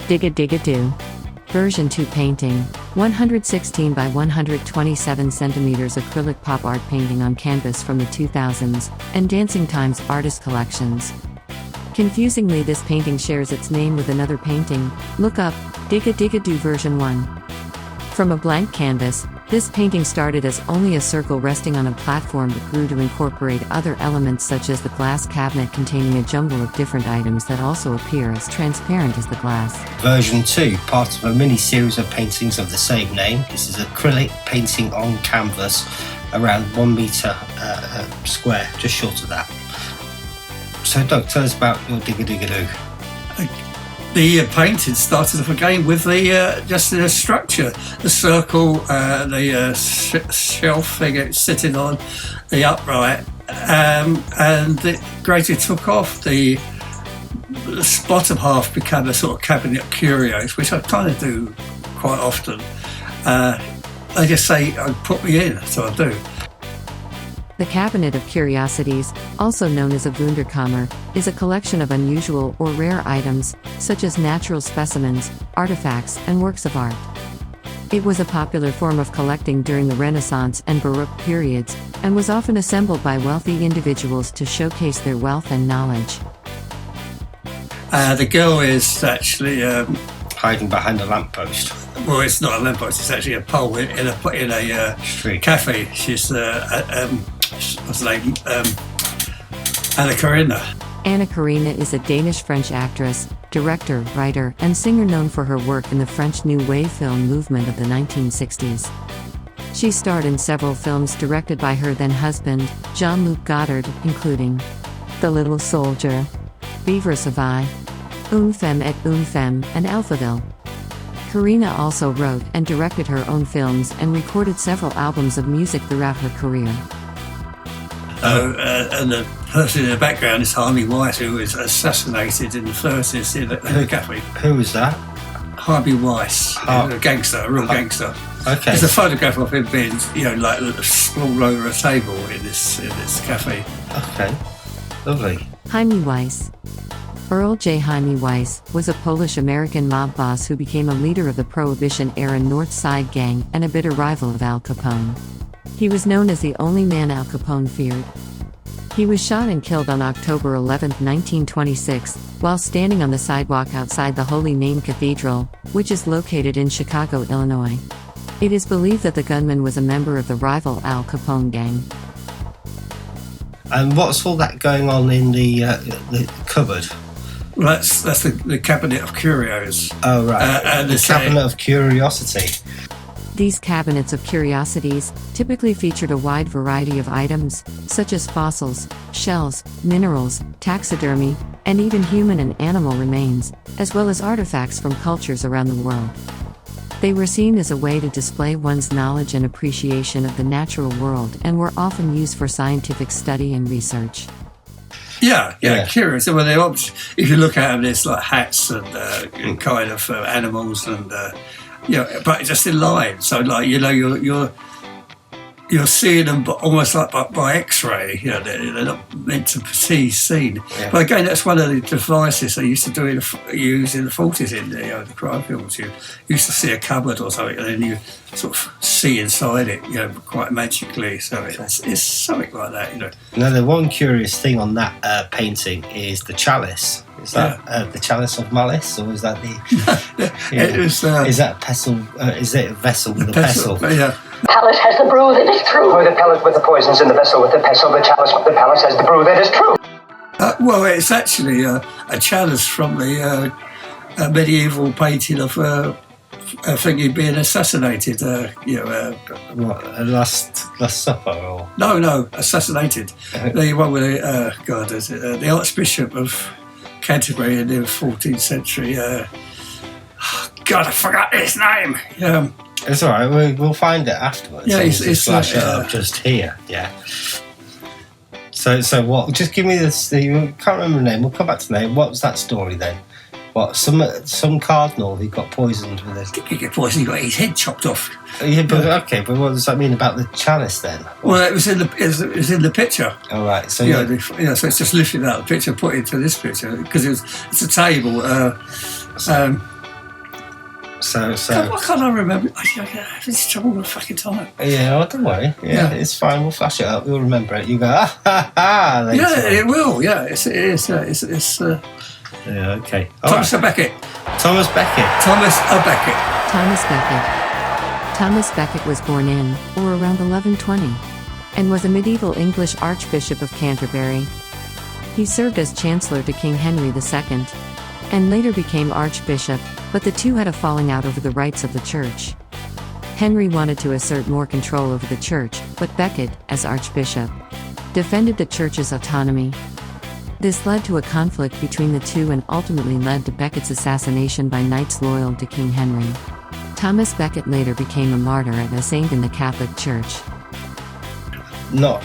Diga Diga Doo Version 2 painting, 116 by 127 centimeters acrylic pop art painting on canvas from the 2000s, and Dancing Times artist collections. Confusingly, this painting shares its name with another painting. Look up, Diga Diga Doo version 1. From a blank canvas, this painting started as only a circle resting on a platform but grew to incorporate other elements such as the glass cabinet containing a jumble of different items that also appear as transparent as the glass. Version 2, part of a mini-series of paintings of the same name. This is acrylic painting on canvas, around 1 metre square, just short of that. So Doug, tell us about your Diga Diga Doo. The painting started off again with the just the structure, the circle, the shelf thing it's sitting on, the upright, and it gradually took off. The bottom half became a sort of cabinet of curios, which I kind of do quite often. They just say, put me in, so I do. The Cabinet of Curiosities, also known as a Wunderkammer, is a collection of unusual or rare items, such as natural specimens, artifacts, and works of art. It was a popular form of collecting during the Renaissance and Baroque periods, and was often assembled by wealthy individuals to showcase their wealth and knowledge. The girl is actually Hiding behind a lamppost. Well, it's not a lamppost, it's actually a pole in a Street cafe. She's what's her name? Anna Karina. Anna Karina is a Danish-French actress, director, writer, and singer known for her work in the French New Wave film movement of the 1960s. She starred in several films directed by her then-husband, Jean-Luc Godard, including The Little Soldier, Vivre sa vie, Une femme et une femme, and Alphaville. Karina also wrote and directed her own films and recorded several albums of music throughout her career. And the person in the background is Harvey Weiss, who was assassinated in the 30s in a cafe. Who was that? Harvey Weiss, a gangster, a real gangster. Okay. There's a photograph of him being, like sprawled over a table in this cafe. Okay, lovely. Jaime Weiss. Earl J. Jaime Weiss was a Polish-American mob boss who became a leader of the Prohibition-era North Side Gang and a bitter rival of Al Capone. He was known as the only man Al Capone feared. He was shot and killed on October 11, 1926, while standing on the sidewalk outside the Holy Name Cathedral, which is located in Chicago, Illinois. It is believed that the gunman was a member of the rival Al Capone gang. And what's all that going on in the cupboard? Well, that's the Cabinet of Curios. Oh, right. And the Cabinet of Curiosity. These cabinets of curiosities typically featured a wide variety of items, such as fossils, shells, minerals, taxidermy, and even human and animal remains, as well as artifacts from cultures around the world. They were seen as a way to display one's knowledge and appreciation of the natural world and were often used for scientific study and research. Yeah, curious. Well, if you look at them, there's like hats and kind of animals and but just in line. So like you're seeing them, but almost like by X-ray. They're not meant to be seen. Yeah. But again, that's one of the devices they used to use in the 40s in the crime films. You used to see a cupboard or something, and then you sort of see inside it, quite magically. So it's something like that, Now, the one curious thing on that painting is the chalice. Is that the chalice of malice, or is that the? Is that a pestle? Is it a vessel with a pestle? Yeah. The palace has the brew that is true. Or the pellet with the poisons in the vessel with the pestle. The chalice with the palace has the brew that is true. Well, it's actually a chalice from the medieval painting of a thingy being assassinated. What, a last supper or? No, assassinated. The one with the Archbishop of Canterbury in the 14th century. God, I forgot his name. It's all right. We'll find it afterwards. Yeah, it's flash it up just here. Yeah. So what? Just give me this. You can't remember the name. We'll come back to the name. What was that story then? What? Some cardinal who got poisoned with it. He got poisoned. He got his head chopped off. Yeah, but okay. But what does that mean about the chalice then? Well, it was in the picture. All right. So so it's just lifted out of the picture, put into this picture because it's a table. Why can't I remember? I have this trouble with fucking time. Yeah, oh, don't worry. Yeah, it's fine. We'll flash it up. You'll remember it. You go, ah, ha, ha, later Yeah, on. it will. Yeah, it is. Yeah, okay. Thomas All right. Becket. Thomas Becket. Thomas Becket. Thomas Becket. Thomas Becket was born in, or around 1120, and was a medieval English Archbishop of Canterbury. He served as Chancellor to King Henry II, and later became Archbishop, but the two had a falling out over the rights of the Church. Henry wanted to assert more control over the Church, but Becket, as Archbishop, defended the Church's autonomy. This led to a conflict between the two and ultimately led to Becket's assassination by knights loyal to King Henry. Thomas Becket later became a martyr and a saint in the Catholic Church. Not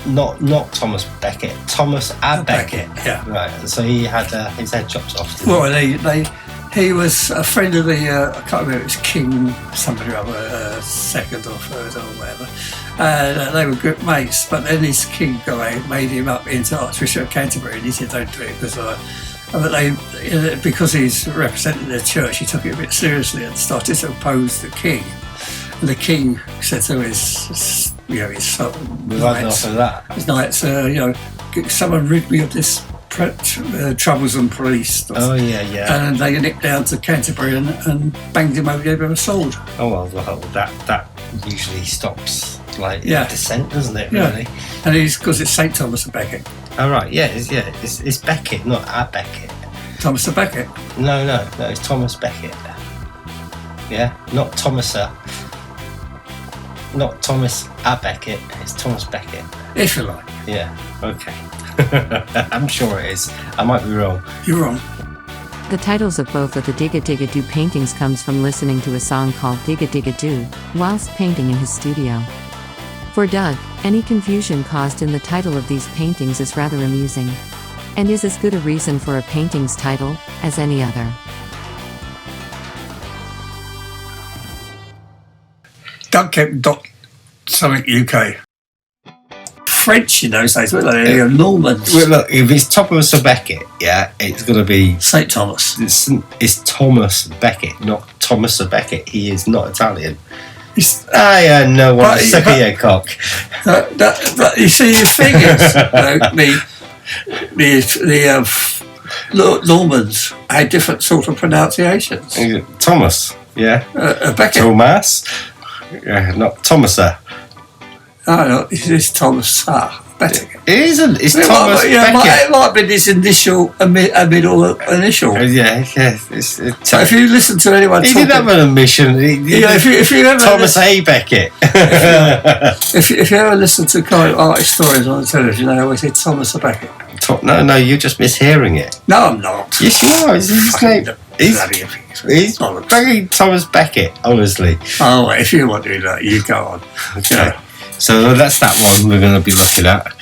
Thomas Becket. Thomas A. Becket. Yeah. Right. So he had his head chopped off. Didn't Well, he was a friend of the, I can't remember, it was King somebody or other, second or third or whatever. They were good mates, but then this King guy made him up into Archbishop of Canterbury, and he said, don't do it, because he's representing the Church, he took it a bit seriously and started to oppose the King. And the King said to his son, Right after that. his knights, someone rid me of this troublesome police stuff. Oh yeah. And they nipped down to Canterbury and banged him over, gave him a sword. Oh well, that usually stops dissent, doesn't it? Yeah. Really. And he's because it's St Thomas of Becket. Oh right, it's Becket, not A. Becket. Thomas of Becket. No, it's Thomas Becket. Yeah, not Thomasa. Not Thomas A. Becket. It's Thomas Becket. If you like. Yeah. Okay. I'm sure it is. I might be wrong. You're wrong. The titles of both of the Diga Diga Doo paintings comes from listening to a song called Diga Diga Doo, whilst painting in his studio. For Doug, any confusion caused in the title of these paintings is rather amusing, and is as good a reason for a painting's title as any other. Doug Kemp .UK. French in those days, weren't they? Normans. Well, look, if it's Thomas Becket, it's going to be St Thomas. It's Thomas Becket, not Thomas Becket. He is not Italian. I know what a suck of your cock. But you see, the thing is, the Normans had different sort of pronunciations. Thomas, Becket. Thomas, not Thomasa. No, it's Thomas Becket. It's Thomas Becket. It might have been his initial, a middle initial. So if you listen to anyone he talking... did have an omission. If you ever Thomas A. Becket. if you ever listen to kind of artist stories on the television, they always say Thomas Becket. No, you're just mishearing it. No, I'm not. Yes, you are. It's his name. He's fucking Thomas Becket, honestly. Oh, well, if you want to do that, you go on. Okay. So that's that one we're going to be looking at.